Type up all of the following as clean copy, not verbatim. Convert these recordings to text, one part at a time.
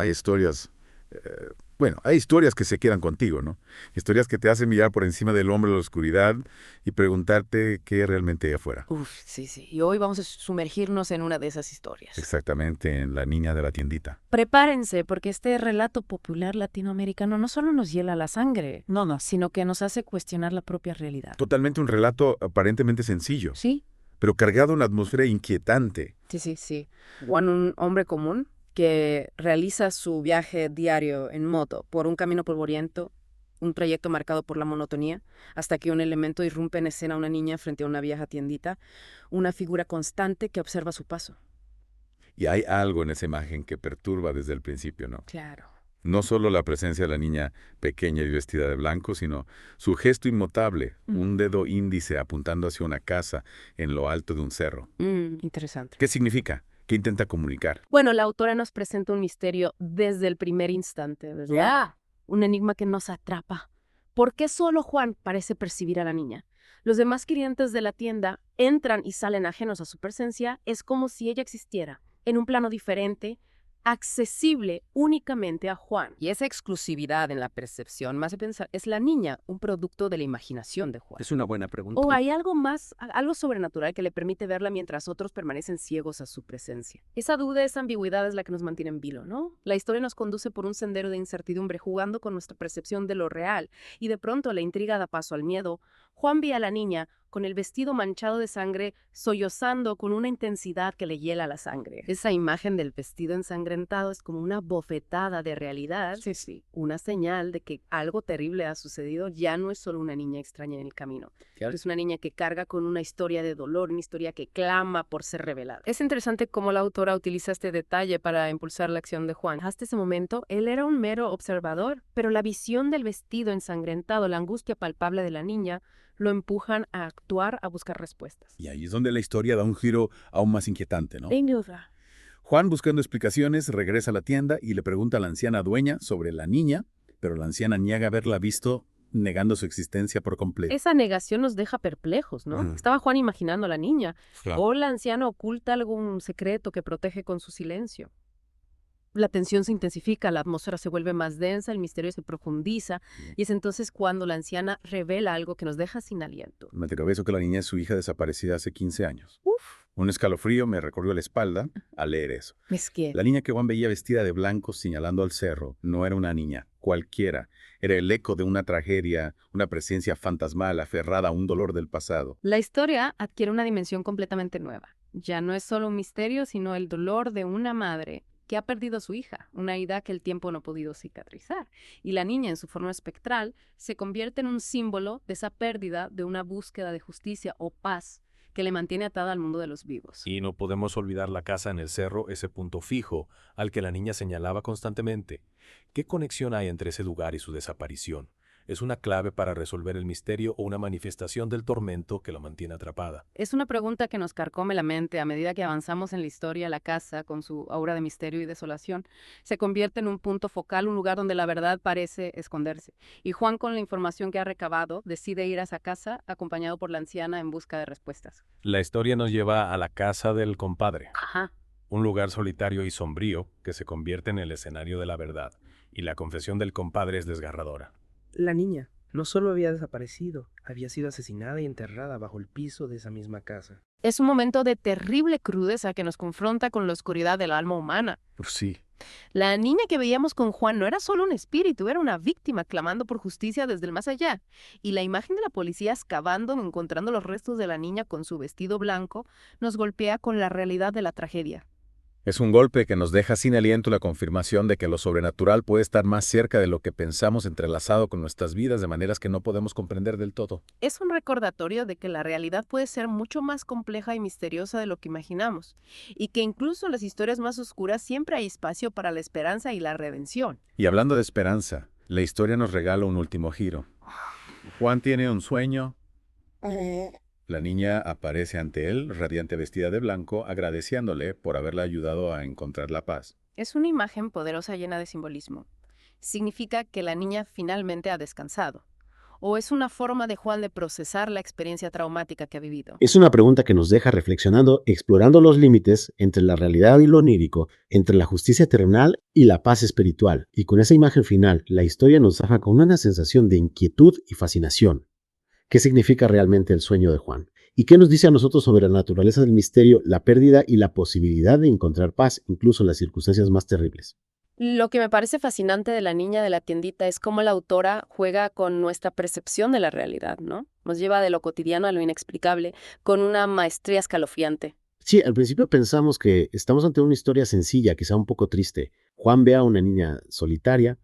hay historias, hay historias que se quedan contigo, ¿no? Historias que te hacen mirar por encima del hombro de la oscuridad y preguntarte qué realmente hay afuera. Uf, sí, sí. Y hoy vamos a sumergirnos en una de esas historias. Exactamente, en la niña de la tiendita. Prepárense, porque este relato popular latinoamericano no solo nos hiela la sangre, no, sino que nos hace cuestionar la propia realidad. Totalmente un relato aparentemente sencillo, ¿Sí? pero cargado de una atmósfera inquietante. Sí, sí, sí. Juan, un hombre común que realiza su viaje diario en moto por un camino polvoriento, un trayecto marcado por la monotonía, hasta que un elemento irrumpe en escena una niña frente a una vieja tiendita, una figura constante que observa su paso. Y hay algo en esa imagen que perturba desde el principio, ¿no? Claro. No solo la presencia de la niña pequeña y vestida de blanco, sino su gesto inmutable, un dedo índice apuntando hacia una casa en lo alto de un cerro. Interesante. ¿Qué significa? ¿Qué intenta comunicar? Bueno, la autora nos presenta un misterio desde el primer instante, ¿verdad? Ya. Un enigma que nos atrapa. ¿Por qué solo Juan parece percibir a la niña? Los demás clientes de la tienda entran y salen ajenos a su presencia. Es como si ella existiera en un plano diferente, accesible únicamente a Juan. Y esa exclusividad en la percepción me hace pensar, ¿es la niña un producto de la imaginación de Juan? Es una buena pregunta. ¿O hay algo más, algo sobrenatural que le permite verla mientras otros permanecen ciegos a su presencia? Esa duda, esa ambigüedad es la que nos mantiene en vilo, ¿no? La historia nos conduce por un sendero de incertidumbre, jugando con nuestra percepción de lo real, y de pronto la intriga da paso al miedo. Juan ve a la niña con el vestido manchado de sangre, sollozando con una intensidad que le hiela la sangre. Esa imagen del vestido ensangrentado es como una bofetada de realidad. Sí, sí. Una señal de que algo terrible ha sucedido. Ya no es solo una niña extraña en el camino. Claro. Es una niña que carga con una historia de dolor, una historia que clama por ser revelada. Es interesante cómo la autora utiliza este detalle para impulsar la acción de Juan. Hasta ese momento, él era un mero observador, pero la visión del vestido ensangrentado, la angustia palpable de la niña, lo empujan a actuar, a buscar respuestas. Y ahí es donde la historia da un giro aún más inquietante, ¿no? Sin duda. Juan, buscando explicaciones, regresa a la tienda y le pregunta a la anciana dueña sobre la niña, pero la anciana niega haberla visto, negando su existencia por completo. Esa negación nos deja perplejos, ¿no? Ujú. Estaba Juan imaginando a la niña. Claro. O la anciana oculta algún secreto que protege con su silencio. La tensión se intensifica, la atmósfera se vuelve más densa, el misterio se profundiza, y es entonces cuando la anciana revela algo que nos deja sin aliento. Me atravesó que la niña es su hija desaparecida hace 15 años. Uf, Un escalofrío me recorrió la espalda al leer eso. es que... La niña que Juan veía vestida de blanco señalando al cerro no era una niña, cualquiera. Era el eco de una tragedia, una presencia fantasmal aferrada a un dolor del pasado. La historia adquiere una dimensión completamente nueva. Ya no es solo un misterio, sino el dolor de una madre que ha perdido a su hija, una herida que el tiempo no ha podido cicatrizar. Y la niña, en su forma espectral, se convierte en un símbolo de esa pérdida, de una búsqueda de justicia o paz que le mantiene atada al mundo de los vivos. Y no podemos olvidar la casa en el cerro, ese punto fijo al que la niña señalaba constantemente. ¿Qué conexión hay entre ese lugar y su desaparición? ¿Es una clave para resolver el misterio o una manifestación del tormento que la mantiene atrapada? Es una pregunta que nos carcome la mente a medida que avanzamos en la historia. La casa, con su aura de misterio y desolación, se convierte en un punto focal, un lugar donde la verdad parece esconderse. Y Juan, con la información que ha recabado, decide ir a esa casa acompañado por la anciana en busca de respuestas. La historia nos lleva a la casa del compadre, Ajá. un lugar solitario y sombrío que se convierte en el escenario de la verdad, y la confesión del compadre es desgarradora. La niña no solo había desaparecido, había sido asesinada y enterrada bajo el piso de esa misma casa. Es un momento de terrible crudeza que nos confronta con la oscuridad del alma humana. Sí. La niña que veíamos con Juan no era solo un espíritu, era una víctima clamando por justicia desde el más allá. Y la imagen de la policía excavando, encontrando los restos de la niña con su vestido blanco, nos golpea con la realidad de la tragedia. Es un golpe que nos deja sin aliento la confirmación de que lo sobrenatural puede estar más cerca de lo que pensamos, entrelazado con nuestras vidas de maneras que no podemos comprender del todo. Es un recordatorio de que la realidad puede ser mucho más compleja y misteriosa de lo que imaginamos, y que incluso en las historias más oscuras siempre hay espacio para la esperanza y la redención. Y hablando de esperanza, la historia nos regala un último giro. Juan tiene un sueño. La niña aparece ante él, radiante vestida de blanco, agradeciéndole por haberla ayudado a encontrar la paz. Es una imagen poderosa llena de simbolismo. Significa que la niña finalmente ha descansado. ¿O es una forma de Juan de procesar la experiencia traumática que ha vivido? Es una pregunta que nos deja reflexionando, explorando los límites entre la realidad y lo onírico, entre la justicia terrenal y la paz espiritual. Y con esa imagen final, la historia nos deja con una sensación de inquietud y fascinación. ¿Qué significa realmente el sueño de Juan? ¿Y qué nos dice a nosotros sobre la naturaleza del misterio, la pérdida y la posibilidad de encontrar paz, incluso en las circunstancias más terribles? Lo que me parece fascinante de La niña de la tiendita es cómo la autora juega con nuestra percepción de la realidad, ¿no? Nos lleva de lo cotidiano a lo inexplicable, con una maestría escalofriante. Sí, al principio pensamos que estamos ante una historia sencilla, quizá un poco triste. Juan ve a una niña solitaria,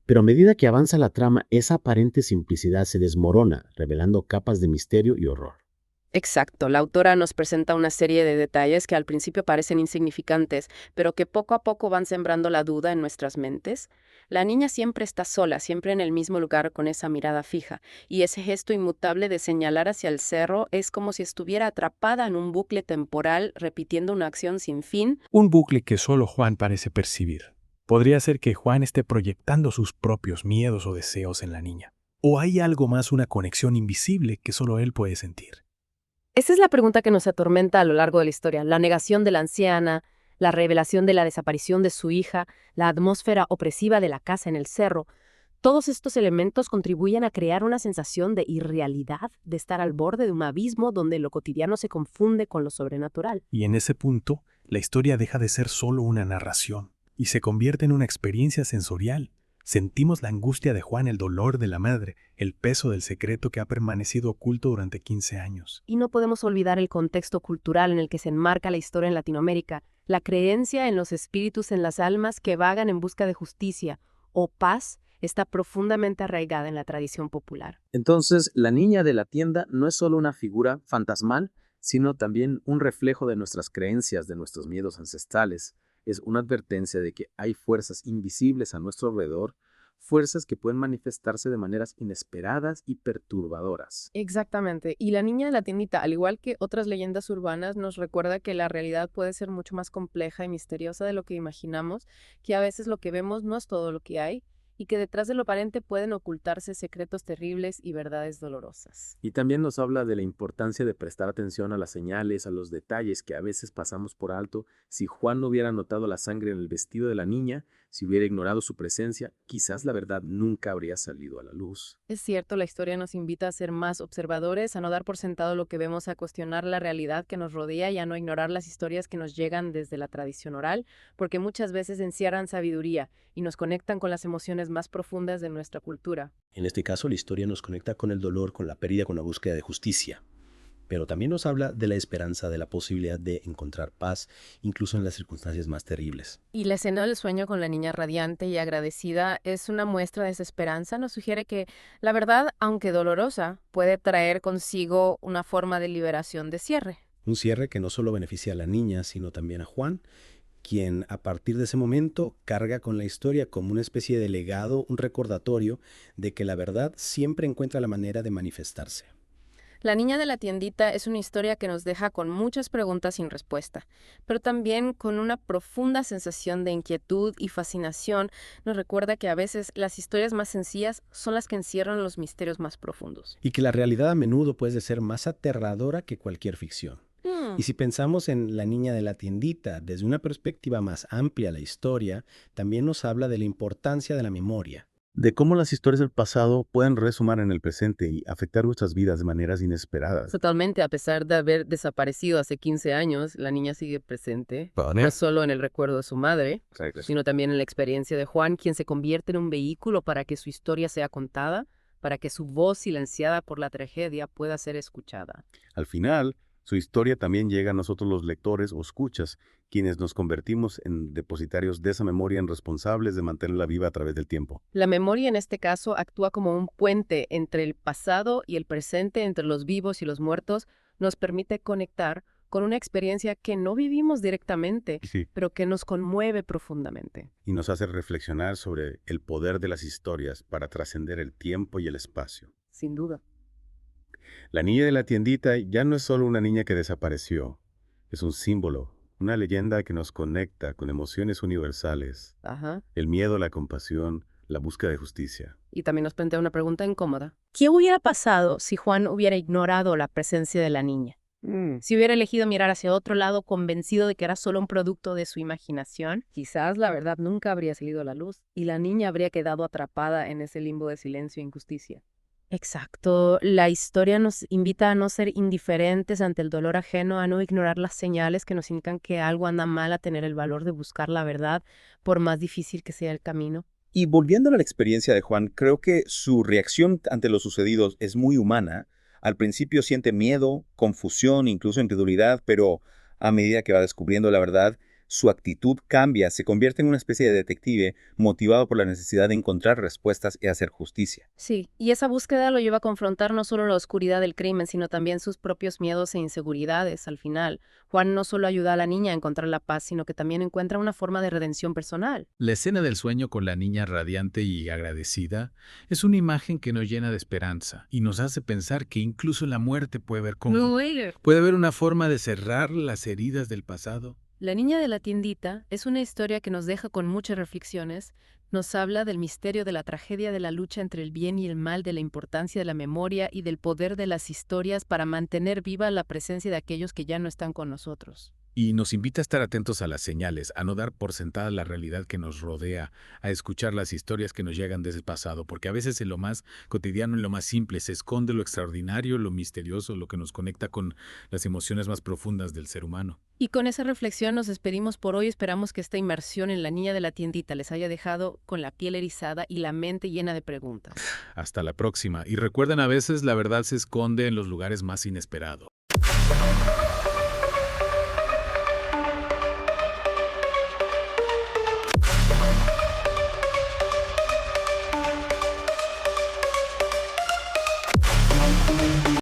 pero a medida que avanza la trama, esa aparente simplicidad se desmorona, revelando capas de misterio y horror. Exacto, la autora nos presenta una serie de detalles que al principio parecen insignificantes, pero que poco a poco van sembrando la duda en nuestras mentes. La niña siempre está sola, siempre en el mismo lugar con esa mirada fija, y ese gesto inmutable de señalar hacia el cerro es como si estuviera atrapada en un bucle temporal, repitiendo una acción sin fin. Un bucle que solo Juan parece percibir. Podría ser que Juan esté proyectando sus propios miedos o deseos en la niña. ¿O hay algo más, una conexión invisible que solo él puede sentir? Esa es la pregunta que nos atormenta a lo largo de la historia. La negación de la anciana, la revelación de la desaparición de su hija, la atmósfera opresiva de la casa en el cerro. Todos estos elementos contribuyen a crear una sensación de irrealidad, de estar al borde de un abismo donde lo cotidiano se confunde con lo sobrenatural. Y en ese punto, la historia deja de ser solo una narración y se convierte en una experiencia sensorial. Sentimos la angustia de Juan, el dolor de la madre, el peso del secreto que ha permanecido oculto durante 15 años. Y no podemos olvidar el contexto cultural en el que se enmarca la historia en Latinoamérica, la creencia en los espíritus en las almas que vagan en busca de justicia o paz está profundamente arraigada en la tradición popular. Entonces, la niña de la tienda no es solo una figura fantasmal, sino también un reflejo de nuestras creencias, de nuestros miedos ancestrales. Es una advertencia de que hay fuerzas invisibles a nuestro alrededor, fuerzas que pueden manifestarse de maneras inesperadas y perturbadoras. Exactamente. Y la niña de la tiendita, al igual que otras leyendas urbanas, nos recuerda que la realidad puede ser mucho más compleja y misteriosa de lo que imaginamos, que a veces lo que vemos no es todo lo que hay, y que detrás de lo aparente pueden ocultarse secretos terribles y verdades dolorosas. Y también nos habla de la importancia de prestar atención a las señales, a los detalles que a veces pasamos por alto. Si Juan no hubiera notado la sangre en el vestido de la niña, si hubiera ignorado su presencia, quizás la verdad nunca habría salido a la luz. Es cierto, la historia nos invita a ser más observadores, a no dar por sentado lo que vemos, a cuestionar la realidad que nos rodea y a no ignorar las historias que nos llegan desde la tradición oral, porque muchas veces encierran sabiduría y nos conectan con las emociones más profundas de nuestra cultura. En este caso, la historia nos conecta con el dolor, con la pérdida, con la búsqueda de justicia. Pero también nos habla de la esperanza, de la posibilidad de encontrar paz, incluso en las circunstancias más terribles. Y la escena del sueño con la niña radiante y agradecida es una muestra de esa esperanza. Nos sugiere que la verdad, aunque dolorosa, puede traer consigo una forma de liberación, de cierre. Un cierre que no solo beneficia a la niña, sino también a Juan, quien a partir de ese momento carga con la historia como una especie de legado, un recordatorio de que la verdad siempre encuentra la manera de manifestarse. La niña de la tiendita es una historia que nos deja con muchas preguntas sin respuesta, pero también con una profunda sensación de inquietud y fascinación. Nos recuerda que a veces las historias más sencillas son las que encierran los misterios más profundos. Y que la realidad a menudo puede ser más aterradora que cualquier ficción. Y si pensamos en la niña de la tiendita desde una perspectiva más amplia, la historia también nos habla de la importancia de la memoria. De cómo las historias del pasado pueden resumar en el presente y afectar nuestras vidas de maneras inesperadas. Totalmente, a pesar de haber desaparecido hace 15 años, la niña sigue presente, no solo en el recuerdo de su madre, sino también en la experiencia de Juan, quien se convierte en un vehículo para que su historia sea contada, para que su voz silenciada por la tragedia pueda ser escuchada. Al final, su historia también llega a nosotros los lectores o escuchas, quienes nos convertimos en depositarios de esa memoria, en responsables de mantenerla viva a través del tiempo. La memoria en este caso actúa como un puente entre el pasado y el presente, entre los vivos y los muertos, nos permite conectar con una experiencia que no vivimos directamente, Sí. pero que nos conmueve profundamente. Y nos hace reflexionar sobre el poder de las historias para trascender el tiempo y el espacio. Sin duda. La niña de la tiendita ya no es solo una niña que desapareció, es un símbolo, una leyenda que nos conecta con emociones universales, Ajá. el miedo, la compasión, la búsqueda de justicia. Y también nos plantea una pregunta incómoda. ¿Qué hubiera pasado si Juan hubiera ignorado la presencia de la niña? Si hubiera elegido mirar hacia otro lado, convencido de que era solo un producto de su imaginación, quizás la verdad nunca habría salido a la luz y la niña habría quedado atrapada en ese limbo de silencio e injusticia. Exacto. La historia nos invita a no ser indiferentes ante el dolor ajeno, a no ignorar las señales que nos indican que algo anda mal, a tener el valor de buscar la verdad, por más difícil que sea el camino. Y volviendo a la experiencia de Juan, creo que su reacción ante lo sucedido es muy humana. Al principio siente miedo, confusión, incluso incredulidad, pero a medida que va descubriendo la verdad, su actitud cambia, se convierte en una especie de detective motivado por la necesidad de encontrar respuestas y hacer justicia. Sí, y esa búsqueda lo lleva a confrontar no solo la oscuridad del crimen, sino también sus propios miedos e inseguridades. Al final, Juan no solo ayuda a la niña a encontrar la paz, sino que también encuentra una forma de redención personal. La escena del sueño con la niña radiante y agradecida es una imagen que nos llena de esperanza y nos hace pensar que incluso la muerte puede haber una forma de cerrar las heridas del pasado. La niña de la tiendita es una historia que nos deja con muchas reflexiones. Nos habla del misterio de la tragedia de la lucha entre el bien y el mal, de la importancia de la memoria y del poder de las historias para mantener viva la presencia de aquellos que ya no están con nosotros. Y nos invita a estar atentos a las señales, a no dar por sentada la realidad que nos rodea, a escuchar las historias que nos llegan desde el pasado, porque a veces en lo más cotidiano, en lo más simple, se esconde lo extraordinario, lo misterioso, lo que nos conecta con las emociones más profundas del ser humano. Y con esa reflexión nos despedimos por hoy. Esperamos que esta inmersión en la niña de la tiendita les haya dejado con la piel erizada y la mente llena de preguntas. Hasta la próxima. Y recuerden, a veces la verdad se esconde en los lugares más inesperados.